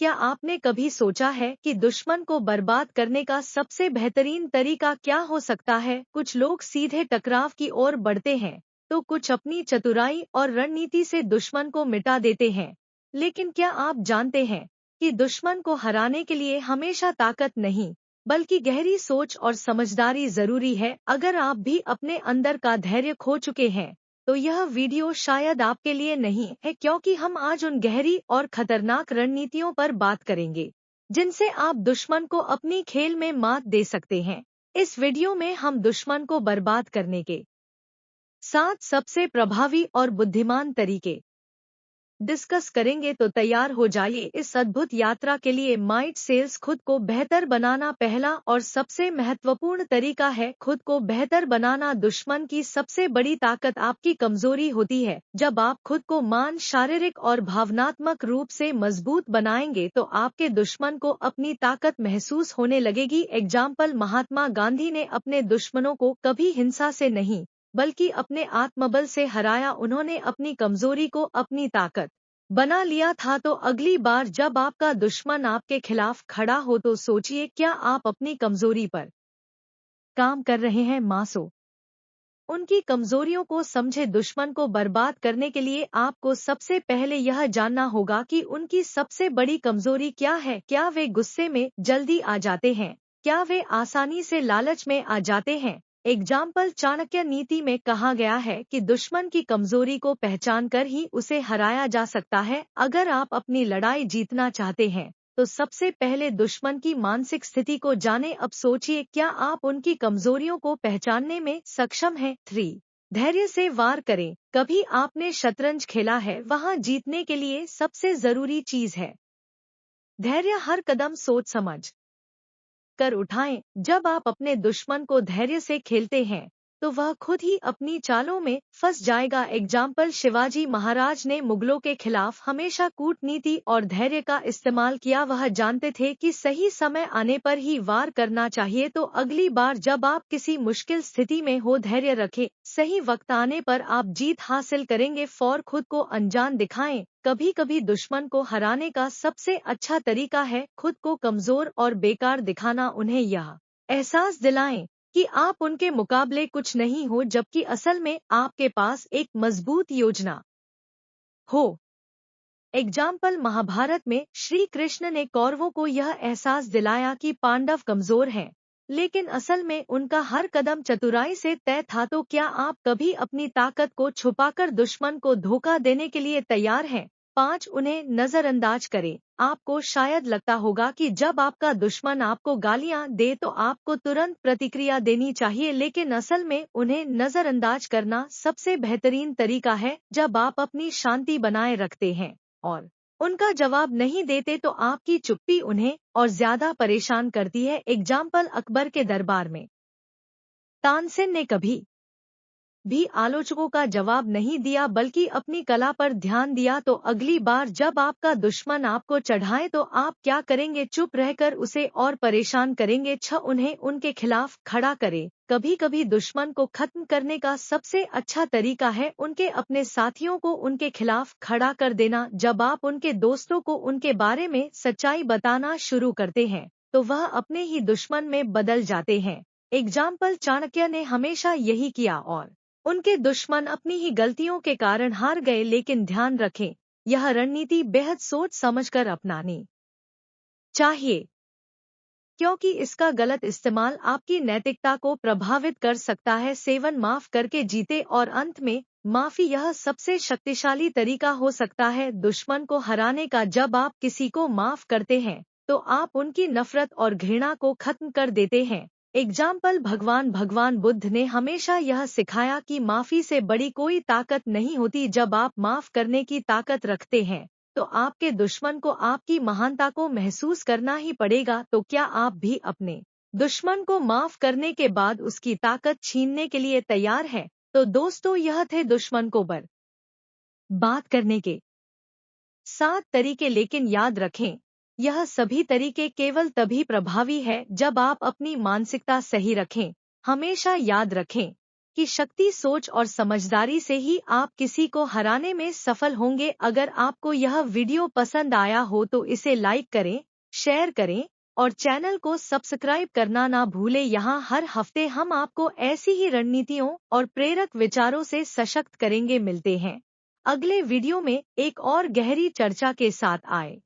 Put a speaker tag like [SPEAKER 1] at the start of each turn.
[SPEAKER 1] क्या आपने कभी सोचा है कि दुश्मन को बर्बाद करने का सबसे बेहतरीन तरीका क्या हो सकता है? कुछ लोग सीधे टकराव की ओर बढ़ते हैं, तो कुछ अपनी चतुराई और रणनीति से दुश्मन को मिटा देते हैं। लेकिन क्या आप जानते हैं कि दुश्मन को हराने के लिए हमेशा ताकत नहीं, बल्कि गहरी सोच और समझदारी जरूरी है। अगर आप भी अपने अंदर का धैर्य खो चुके हैं, तो यह वीडियो शायद आपके लिए नहीं है, क्योंकि हम आज उन गहरी और खतरनाक रणनीतियों पर बात करेंगे जिनसे आप दुश्मन को अपनी खेल में मात दे सकते हैं। इस वीडियो में हम दुश्मन को बर्बाद करने के 7 सबसे प्रभावी और बुद्धिमान तरीके डिस्कस करेंगे, तो तैयार हो जाइए इस अद्भुत यात्रा के लिए। माइंड सेल्स खुद को बेहतर बनाना पहला और सबसे महत्वपूर्ण तरीका है खुद को बेहतर बनाना। दुश्मन की सबसे बड़ी ताकत आपकी कमजोरी होती है। जब आप खुद को शारीरिक और भावनात्मक रूप से मजबूत बनाएंगे, तो आपके दुश्मन को अपनी ताकत महसूस होने लगेगी। एग्जाम्पल, महात्मा गांधी ने अपने दुश्मनों को कभी हिंसा से नहीं, बल्कि अपने आत्मबल से हराया। उन्होंने अपनी कमजोरी को अपनी ताकत बना लिया था। तो अगली बार जब आपका दुश्मन आपके खिलाफ खड़ा हो, तो सोचिए, क्या आप अपनी कमजोरी पर काम कर रहे हैं? मासो उनकी कमजोरियों को समझे। दुश्मन को बर्बाद करने के लिए आपको सबसे पहले यह जानना होगा कि उनकी सबसे बड़ी कमजोरी क्या है। क्या वे गुस्से में जल्दी आ जाते हैं? क्या वे आसानी से लालच में आ जाते हैं? एग्जाम्पल, चाणक्य नीति में कहा गया है कि दुश्मन की कमजोरी को पहचान कर ही उसे हराया जा सकता है। अगर आप अपनी लड़ाई जीतना चाहते हैं, तो सबसे पहले दुश्मन की मानसिक स्थिति को जाने। अब सोचिए, क्या आप उनकी कमजोरियों को पहचानने में सक्षम हैं? 3 धैर्य से वार करें। कभी आपने शतरंज खेला है? वहां जीतने के लिए सबसे जरूरी चीज है धैर्य। हर कदम सोच समझ कर उठाएं। जब आप अपने दुश्मन को धैर्य से खेलते हैं, तो वह खुद ही अपनी चालों में फंस जाएगा। एग्जाम्पल, शिवाजी महाराज ने मुगलों के खिलाफ हमेशा कूटनीति और धैर्य का इस्तेमाल किया। वह जानते थे कि सही समय आने पर ही वार करना चाहिए। तो अगली बार जब आप किसी मुश्किल स्थिति में हो, धैर्य रखें। सही वक्त आने पर आप जीत हासिल करेंगे। फॉर खुद को अनजान दिखाएं। कभी कभी दुश्मन को हराने का सबसे अच्छा तरीका है खुद को कमजोर और बेकार दिखाना। उन्हें यह एहसास दिलाएं कि आप उनके मुकाबले कुछ नहीं हो, जबकि असल में आपके पास एक मजबूत योजना हो। एग्जाम्पल, महाभारत में श्री कृष्ण ने कौरवों को यह एहसास दिलाया कि पांडव कमजोर हैं, लेकिन असल में उनका हर कदम चतुराई से तय था। तो क्या आप कभी अपनी ताकत को छुपाकर दुश्मन को धोखा देने के लिए तैयार हैं? 5 उन्हें नजरअंदाज करें। आपको शायद लगता होगा कि जब आपका दुश्मन आपको गालियां दे, तो आपको तुरंत प्रतिक्रिया देनी चाहिए, लेकिन असल में उन्हें नजरअंदाज करना सबसे बेहतरीन तरीका है। जब आप अपनी शांति बनाए रखते हैं और उनका जवाब नहीं देते, तो आपकी चुप्पी उन्हें और ज्यादा परेशान करती है। एग्जाम्पल, अकबर के दरबार में तानसेन ने कभी भी आलोचकों का जवाब नहीं दिया, बल्कि अपनी कला पर ध्यान दिया। तो अगली बार जब आपका दुश्मन आपको चढ़ाए, तो आप क्या करेंगे? चुप रहकर उसे और परेशान करेंगे। 6 उन्हें उनके खिलाफ खड़ा करें। कभी कभी दुश्मन को खत्म करने का सबसे अच्छा तरीका है उनके अपने साथियों को उनके खिलाफ खड़ा कर देना। जब आप उनके दोस्तों को उनके बारे में सच्चाई बताना शुरू करते हैं, तो वह अपने ही दुश्मन में बदल जाते हैं। एग्जाम्पल, चाणक्य ने हमेशा यही किया और उनके दुश्मन अपनी ही गलतियों के कारण हार गए। लेकिन ध्यान रखें, यह रणनीति बेहद सोच समझकर अपनानी चाहिए, क्योंकि इसका गलत इस्तेमाल आपकी नैतिकता को प्रभावित कर सकता है। 7 माफ करके जीते। और अंत में, माफी यह सबसे शक्तिशाली तरीका हो सकता है दुश्मन को हराने का। जब आप किसी को माफ करते हैं, तो आप उनकी नफरत और घृणा को खत्म कर देते हैं। एग्जाम्पल, भगवान बुद्ध ने हमेशा यह सिखाया कि माफी से बड़ी कोई ताकत नहीं होती। जब आप माफ करने की ताकत रखते हैं, तो आपके दुश्मन को आपकी महानता को महसूस करना ही पड़ेगा। तो क्या आप भी अपने दुश्मन को माफ करने के बाद उसकी ताकत छीनने के लिए तैयार हैं? तो दोस्तों, यह थे दुश्मन को बर्बाद करने के 7 तरीके। लेकिन याद रखें, यह सभी तरीके केवल तभी प्रभावी है जब आप अपनी मानसिकता सही रखें। हमेशा याद रखें कि शक्ति, सोच और समझदारी से ही आप किसी को हराने में सफल होंगे। अगर आपको यह वीडियो पसंद आया हो तो इसे लाइक करें, शेयर करें और चैनल को सब्सक्राइब करना ना भूलें। यहाँ हर हफ्ते हम आपको ऐसी ही रणनीतियों और प्रेरक विचारों से सशक्त करेंगे। मिलते हैं अगले वीडियो में एक और गहरी चर्चा के साथ। आए।